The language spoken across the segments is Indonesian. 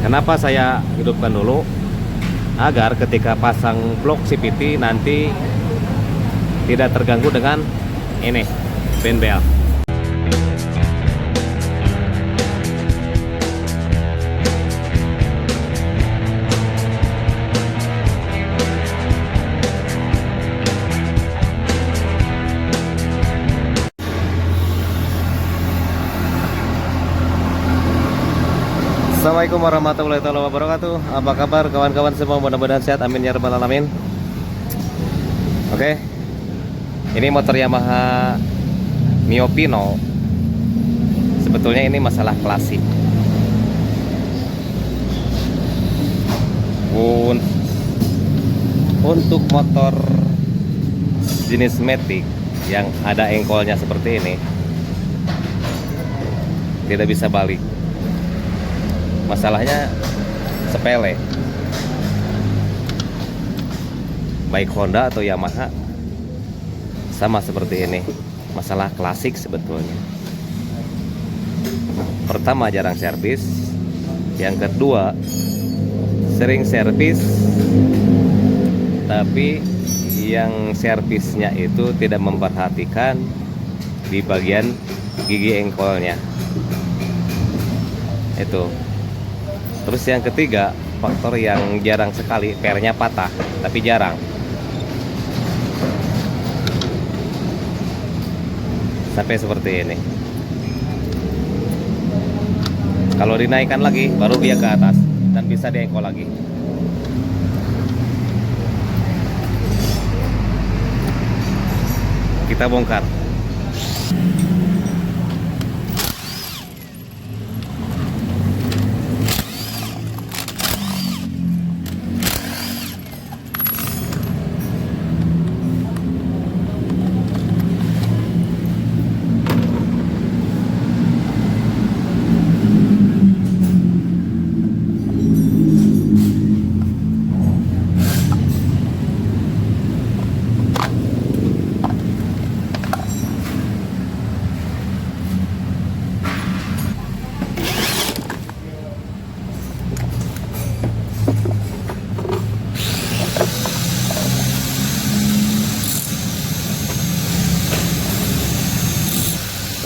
Kenapa saya hidupkan dulu? Agar ketika pasang blok CVT nanti tidak terganggu dengan ini fan belt. Assalamualaikum warahmatullahi wabarakatuh. Apa kabar kawan-kawan semua? Mudah-mudahan sehat, amin ya rabbal alamin. Oke, ini motor Yamaha Mio Pino. Sebetulnya ini masalah klasik. Untuk motor jenis Matic yang ada engkolnya seperti ini, tidak bisa balik. Masalahnya sepele. Baik Honda atau Yamaha sama seperti ini. Masalah klasik sebetulnya. Pertama, jarang servis. Yang kedua, sering servis, tapi yang servisnya itu tidak memperhatikan di bagian gigi engkolnya. Itu. Terus yang ketiga, faktor yang jarang sekali, pernya patah, tapi jarang. Sampai seperti ini. Kalau dinaikkan lagi, baru dia ke atas dan bisa diengkol lagi. Kita bongkar.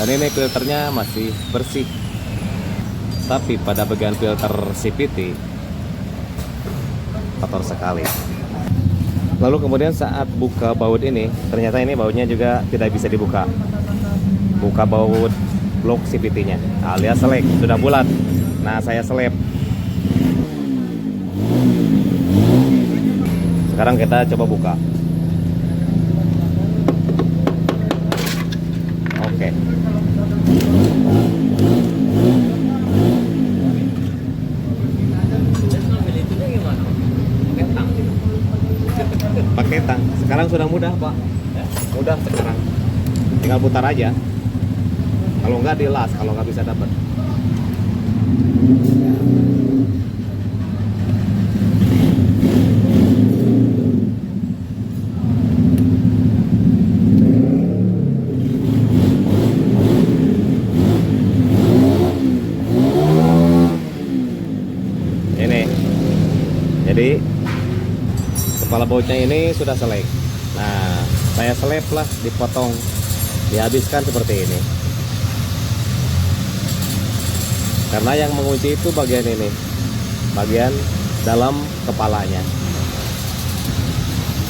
Dan ini filternya masih bersih, tapi pada bagian filter CVT kotor sekali. Lalu kemudian saat buka baut ini, ternyata ini bautnya juga tidak bisa dibuka. Buka baut blok CVT-nya alias selek, sudah bulat. Nah, saya selip. Sekarang kita coba buka. Oke. Pakai tang. Sekarang sudah mudah, Pak. Mudah sekarang. Tinggal putar aja. Kalau enggak dilas, kalau nggak bisa dapat. Jadi kepala bautnya ini sudah selek. Nah, saya selip lah, dipotong, dihabiskan seperti ini. Karena yang mengunci itu bagian ini, bagian dalam kepalanya.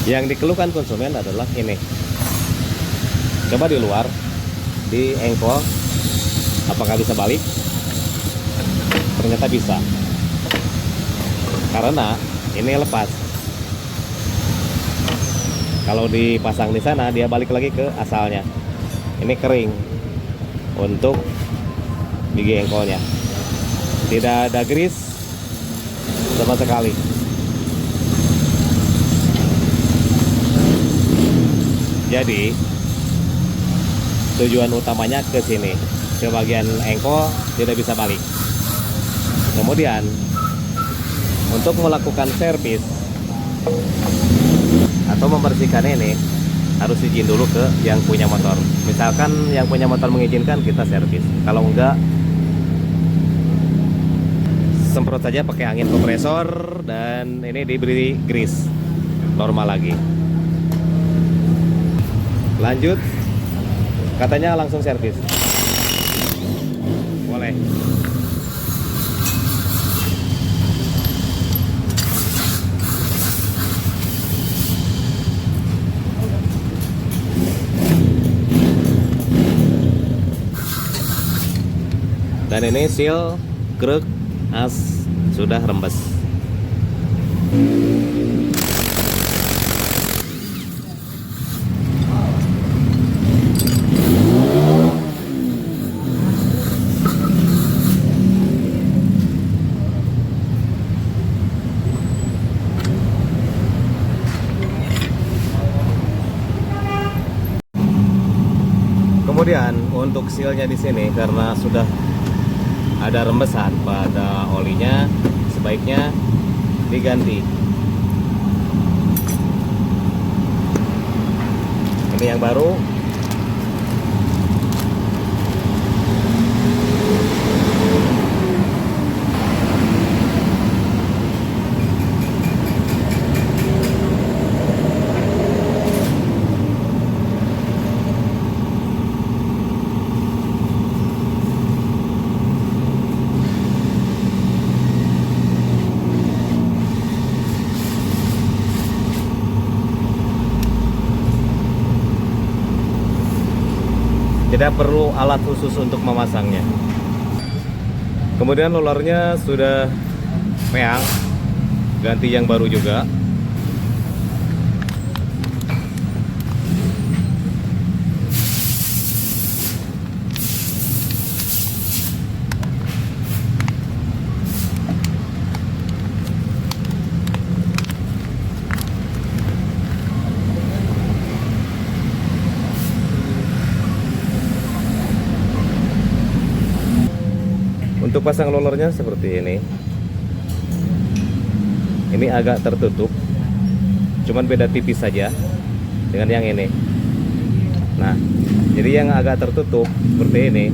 Yang dikeluhkan konsumen adalah ini. Coba di luar, di engkol, apakah bisa balik? Ternyata bisa. Karena ini lepas. Kalau dipasang di sana, dia balik lagi ke asalnya. Ini kering untuk gigi engkolnya. Tidak ada grease sama sekali. Jadi tujuan utamanya ke sini, ke bagian engkol tidak bisa balik. Kemudian untuk melakukan servis atau membersihkan ini harus izin dulu ke yang punya motor. Misalkan yang punya motor mengizinkan, kita servis. Kalau enggak, semprot saja pakai angin kompresor dan ini diberi grease normal lagi. Lanjut, katanya langsung servis. Boleh. Dan ini seal kruk as sudah rembes. Kemudian untuk sealnya di sini karena sudah ada rembesan pada olinya, sebaiknya diganti. Ini yang baru. Tidak perlu alat khusus untuk memasangnya. Kemudian rollernya sudah meang, ganti yang baru juga. Untuk pasang rollernya seperti ini. Ini agak tertutup, cuman beda tipis saja dengan yang ini. Nah, jadi yang agak tertutup seperti ini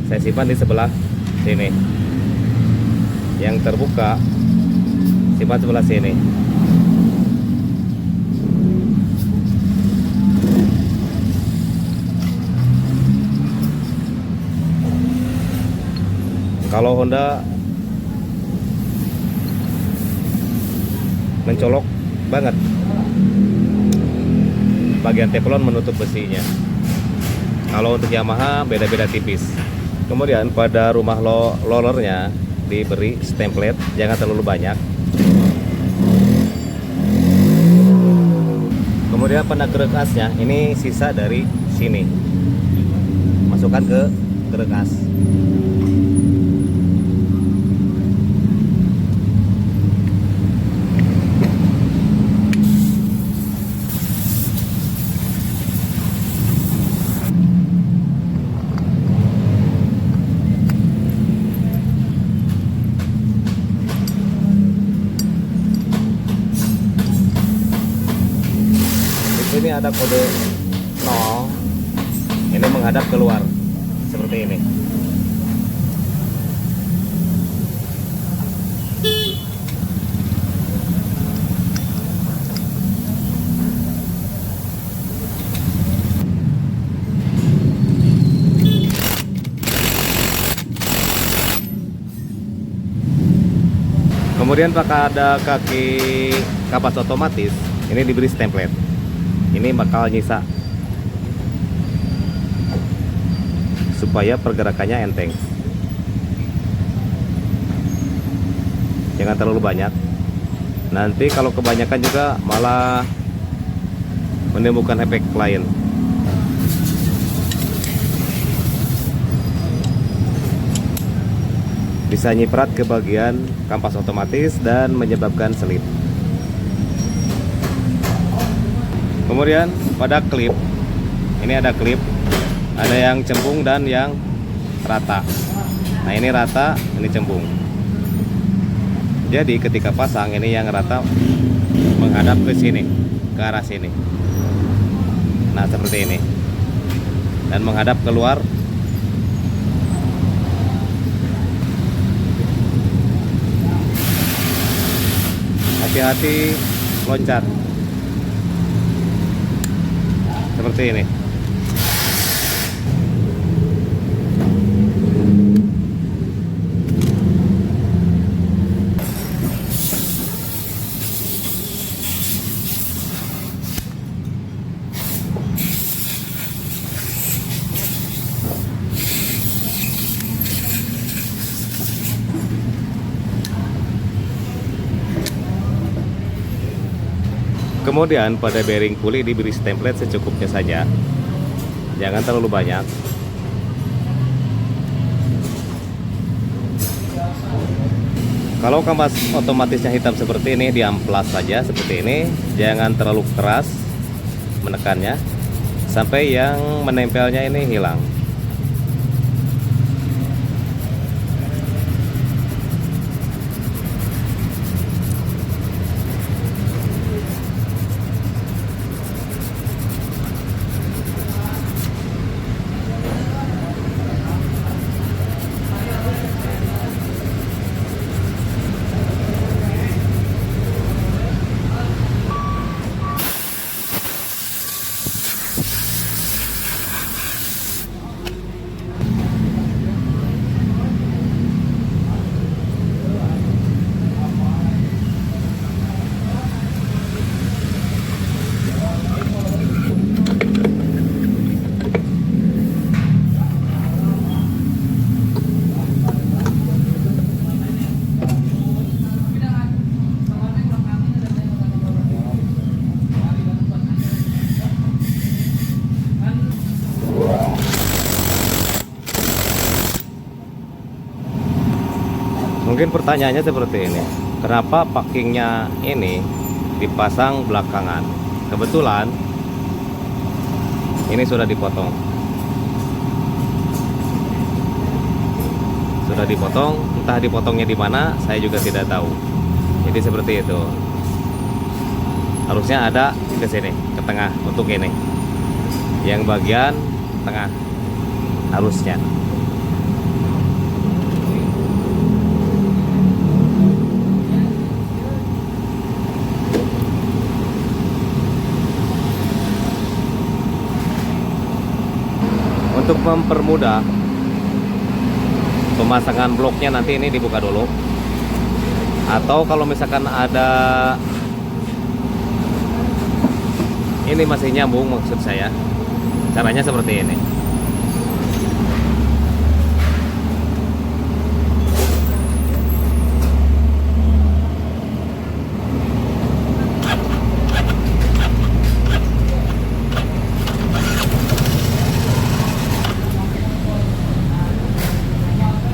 saya simpan di sebelah sini. Yang terbuka simpan sebelah sini. Kalau Honda mencolok banget, bagian teflon menutup besinya. Kalau untuk Yamaha beda-beda tipis. Kemudian pada rumah rollernya diberi template, jangan terlalu banyak. Kemudian penak kruk asnya ini sisa dari sini, masukkan ke kruk as. Ini ada kode 0, ini menghadap keluar seperti ini. Kemudian pada kaki kapas otomatis ini diberi template. Ini bakal nyisa supaya pergerakannya enteng. Jangan terlalu banyak. Nanti kalau kebanyakan juga malah menimbulkan efek lain. Bisa nyiprat ke bagian kampas otomatis dan menyebabkan selip. Kemudian pada klip, ini ada klip, ada yang cembung dan yang rata. Nah ini rata, ini cembung. Jadi ketika pasang ini yang rata menghadap ke sini, ke arah sini. Nah seperti ini. Dan menghadap keluar. hati-hati loncat seperti ini. Kemudian pada bearing puli diberi template secukupnya saja, jangan terlalu banyak. Kalau kampas otomatisnya hitam seperti ini, diamplas saja seperti ini, jangan terlalu keras menekannya sampai yang menempelnya ini hilang. Mungkin pertanyaannya seperti ini, kenapa packingnya ini dipasang belakangan? Kebetulan ini sudah dipotong, entah dipotongnya di mana, saya juga tidak tahu. Jadi seperti itu. Harusnya ada ke sini, ke tengah untuk ini, yang bagian tengah harusnya. Untuk mempermudah pemasangan bloknya, nanti ini dibuka dulu. Atau kalau misalkan ada ini masih nyambung, maksud saya, caranya seperti ini.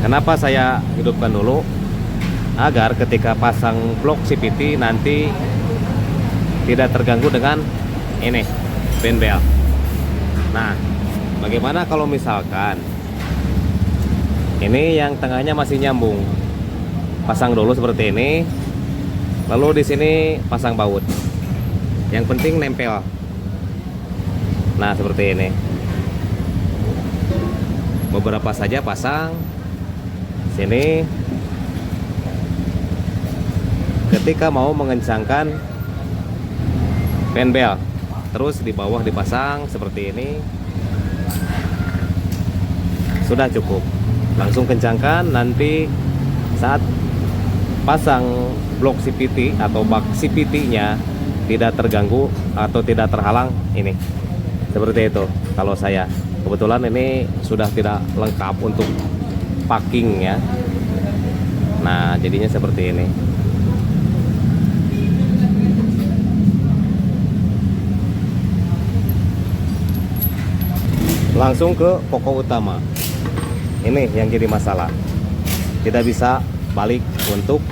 Kenapa saya hidupkan dulu? Agar ketika pasang blok CVT nanti tidak terganggu dengan ini pin belt. Nah, bagaimana kalau misalkan ini yang tengahnya masih nyambung? Pasang dulu seperti ini, lalu di sini pasang baut. Yang penting nempel. Nah, seperti ini. Beberapa saja pasang sini. Ketika mau mengencangkan pin belt, terus di bawah dipasang seperti ini, sudah cukup. Langsung kencangkan, nanti saat pasang blok CVT atau bak CVT nya tidak terganggu atau tidak terhalang. Ini seperti itu. Kalau saya kebetulan ini sudah tidak lengkap untuk packing ya. Nah, jadinya seperti ini. Langsung ke pokok utama. Ini yang jadi masalah, tidak bisa balik untuk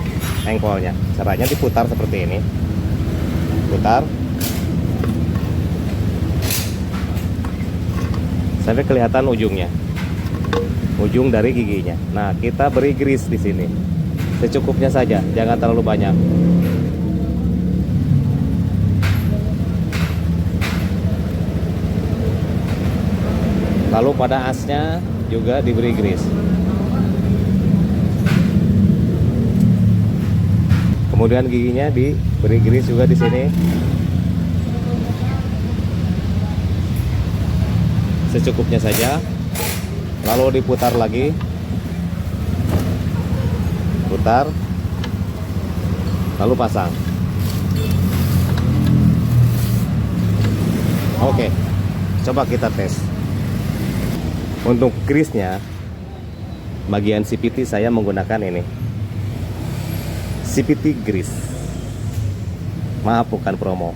engkolnya. Caranya diputar seperti ini, putar sampai kelihatan ujungnya, ujung dari giginya. Nah, kita beri grease di sini secukupnya saja, jangan terlalu banyak. Lalu pada asnya juga diberi grease. Kemudian giginya diberi grease juga di sini. Secukupnya saja. Lalu diputar lagi. Putar. Lalu pasang. Oke. Coba kita tes. Untuk grease-nya, bagian CVT saya menggunakan ini. CVT grease. Maaf, bukan promo.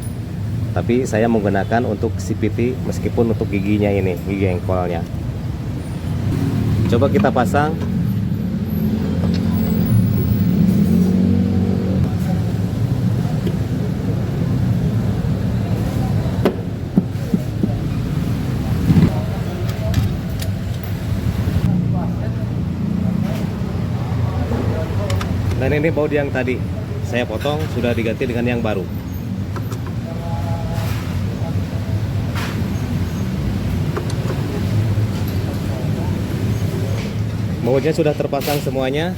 Tapi saya menggunakan untuk CVT meskipun untuk giginya ini, gigi engkolnya. Coba kita pasang. Dan ini baut yang tadi saya potong sudah diganti dengan yang baru. Bautnya sudah terpasang semuanya.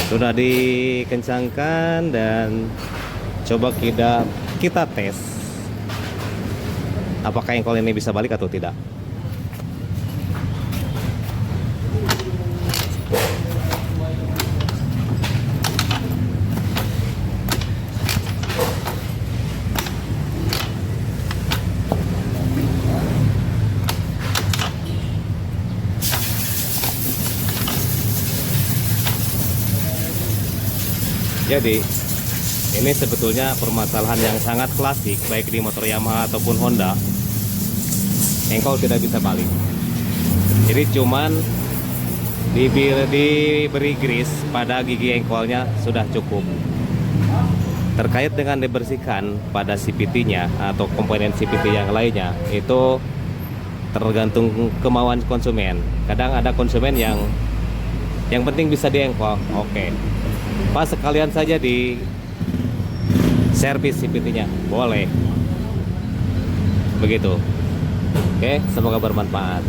Sudah dikencangkan dan coba kita tes apakah engkol ini bisa balik atau tidak. Jadi ini sebetulnya permasalahan yang sangat klasik baik di motor Yamaha ataupun Honda. Engkol tidak bisa balik. Jadi cuman diberi grease pada gigi engkolnya sudah cukup. Terkait dengan dibersihkan pada CVT-nya atau komponen CVT yang lainnya, itu tergantung kemauan konsumen. Kadang ada konsumen yang penting bisa diengkol. Oke. Pas sekalian saja di servis CVT-nya, boleh. Begitu. Oke, semoga bermanfaat.